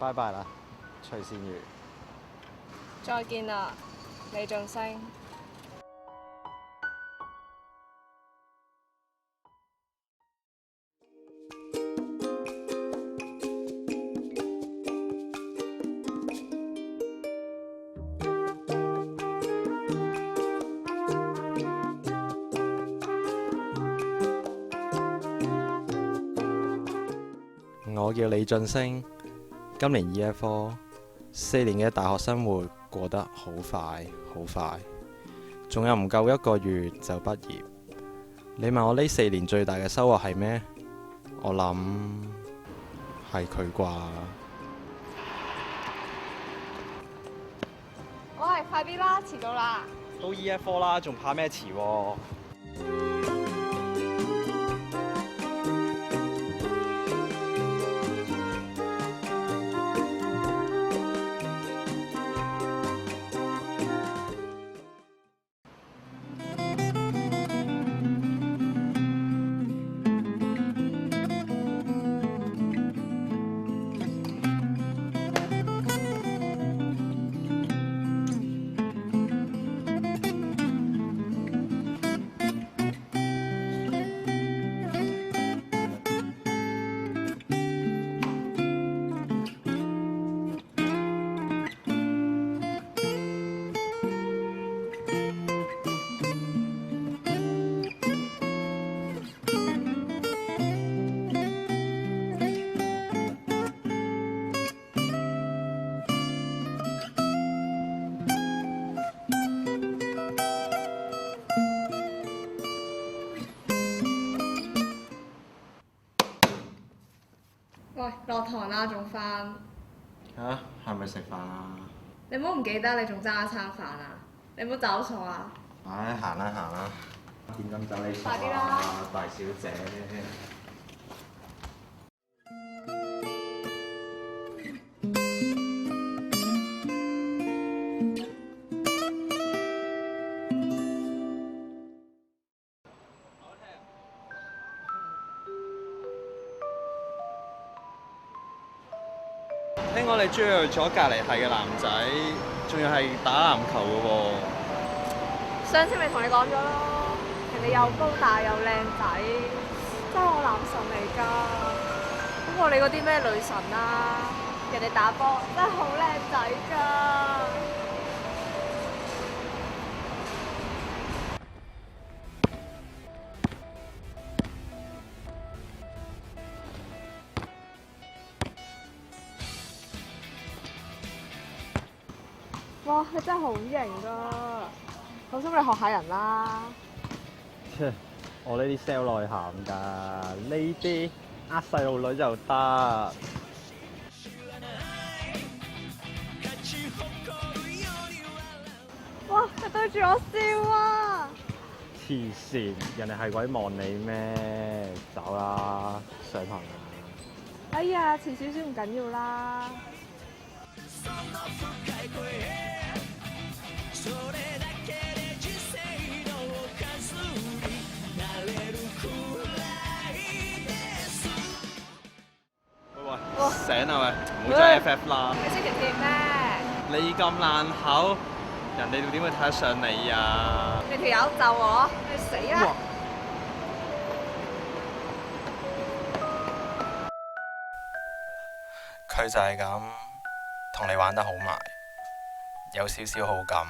拜拜啦，徐善如。再見啦，李俊升。我叫李俊升，今年 Year 4，4年嘅大學生活過得好快好快，仲有唔夠1個月就畢業。你問我呢4年最大嘅收穫係咩？我諗係佢啩。我係快啲啦，遲到啦。都 Year 4啦，仲怕咩遲喎？喂，落堂啦，仲返？嚇，係咪食飯啊？你唔好唔記得你仲爭一餐飯啊！你唔好走錯啊！唉，行啦行啦，點咁走你數快啲啦啊，大小姐。聽講你追咗隔離係嘅男仔，仲要係打籃球嘅喎。上次咪同你講咗咯，人哋又高大又靚仔，真係我男神嚟㗎。好過你嗰啲咩女神啦，人哋打波真係好靚仔㗎。哇！你真係好型㗎，好心你學下人啦。切，我呢啲 sell 內涵㗎，呢啲呃細路女就得。哇！佢對住我笑啊！黐線，人哋係鬼望你咩？走啦，上堂啦。哎呀，遲少少唔緊要啦。喂，醒啦喂，唔好再 FF 啦！你星期幾咩？你咁爛口，人哋點會睇得上你啊？你條友就我，你死啦！佢就係咁，同你玩得好埋，有少少好感，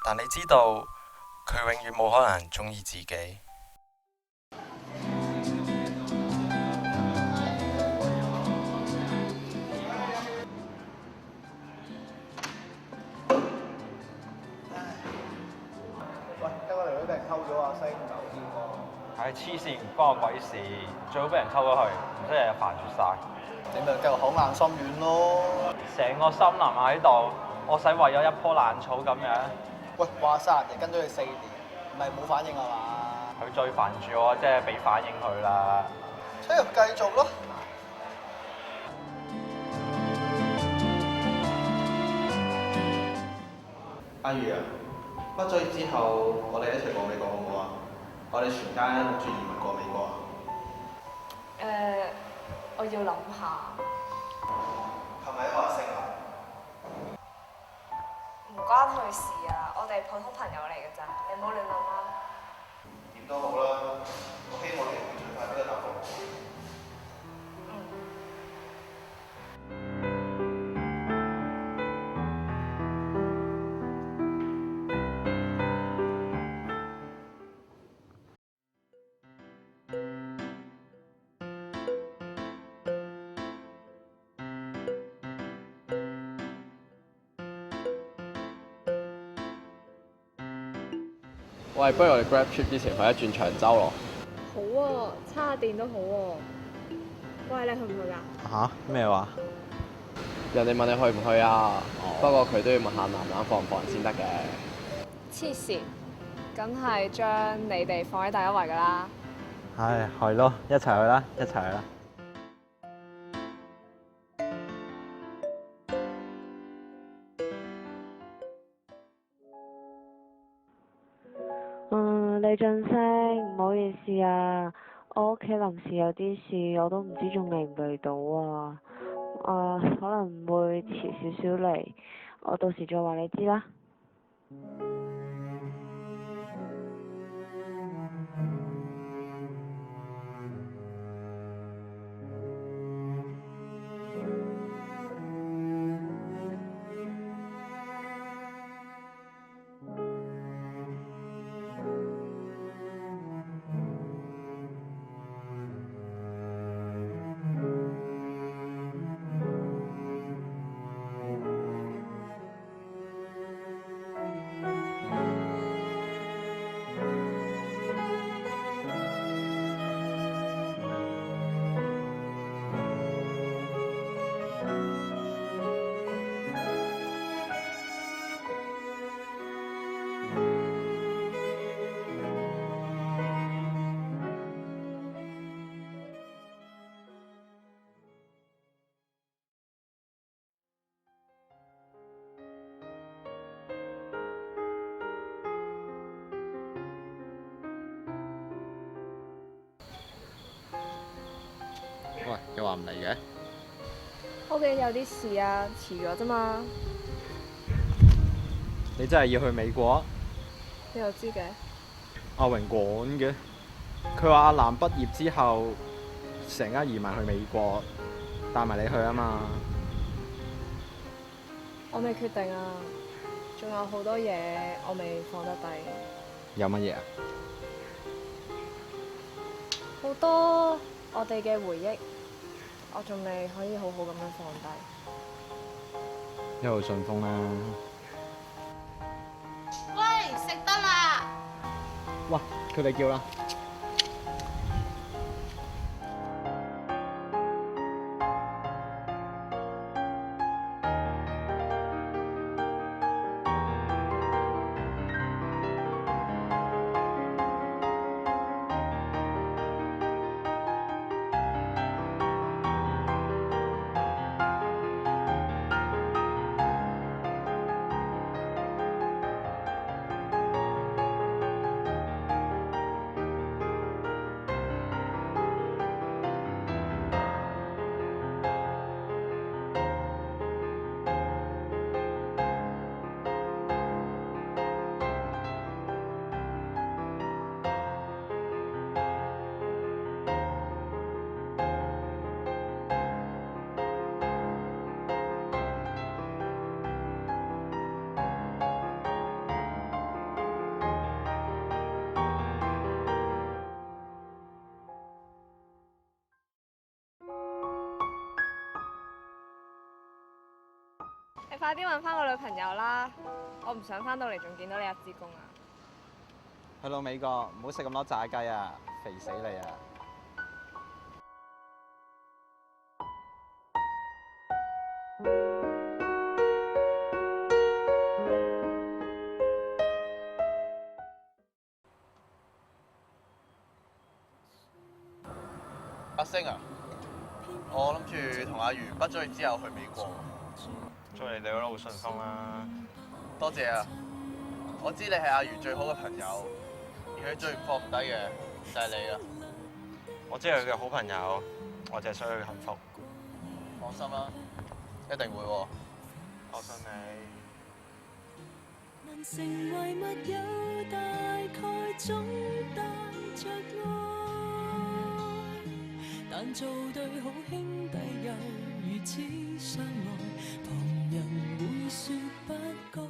但你知道佢永遠冇可能鍾意自己。喂，一個女俾人溝咗啊，星走先喎。係黐線，唔關我鬼事，最好俾人溝咗去，唔使日日煩住晒。你咪繼續口硬心軟咯。成個森林喺度，我使為咗一棵爛草咁樣。喂，話晒人哋跟咗你4年，唔係冇反應啊嘛？佢最煩住我，即係俾反應佢啦。所以繼續咯。阿如啊，畢咗業之後，我哋一齊過美國好唔好啊？我哋全家諗住移民過美國啊！我要諗下。係咪一個阿星啊？唔關佢事啊，我哋普通朋友嚟嘅咋，你唔好亂諗啦。點都好啦，我希望你會盡快俾個答覆我。喂，不如我哋 grab trip 之前去一轉長洲咯。好喎，叉下電都好喎。喂，你去唔去㗎？吓？咩話？人哋問你去唔去啊？不過佢都要問下男男放唔放人先得嘅。黐線，梗係將你哋放喺第一位㗎啦。唉，係咯，一齊去啦，一齊去啦。李俊升，唔好意思啊，我屋企臨時有啲事，我都唔知仲嚟唔嚟到啊。可能會遲少少嚟，我到時再話你知啦。喂，又話唔嚟嘅？屋企有啲事啊，遲咗啫嘛。你真係要去美國？你又知嘅？阿榮講嘅，佢話阿蘭畢業之後，成家移民去美國，帶埋你去啊嘛。我未決定啊，仲有好多嘢我未放得低。有乜嘢啊？好多我哋嘅回憶，我仲未可以好好咁樣放低。一路順風啦。喂，食得啦！哇，佢哋叫啦。你快啲揾翻個女朋友啦！我唔想翻到嚟仲見到你阿志公啊！去到美國唔好食咁多炸雞啊，肥死你啊！阿星啊，我諗住同阿如畢咗業之後去美國。祝你哋都好順風啦！多謝啊！我知你係阿如最好嘅朋友，而佢最唔放唔低嘅就係你啦。我知係佢嘅好朋友，我淨係想佢幸福。放心啦，一定會喎，我信你。能成為密友，大概總帶着愛，但做對好兄弟又如此相愛，旁人會說不該。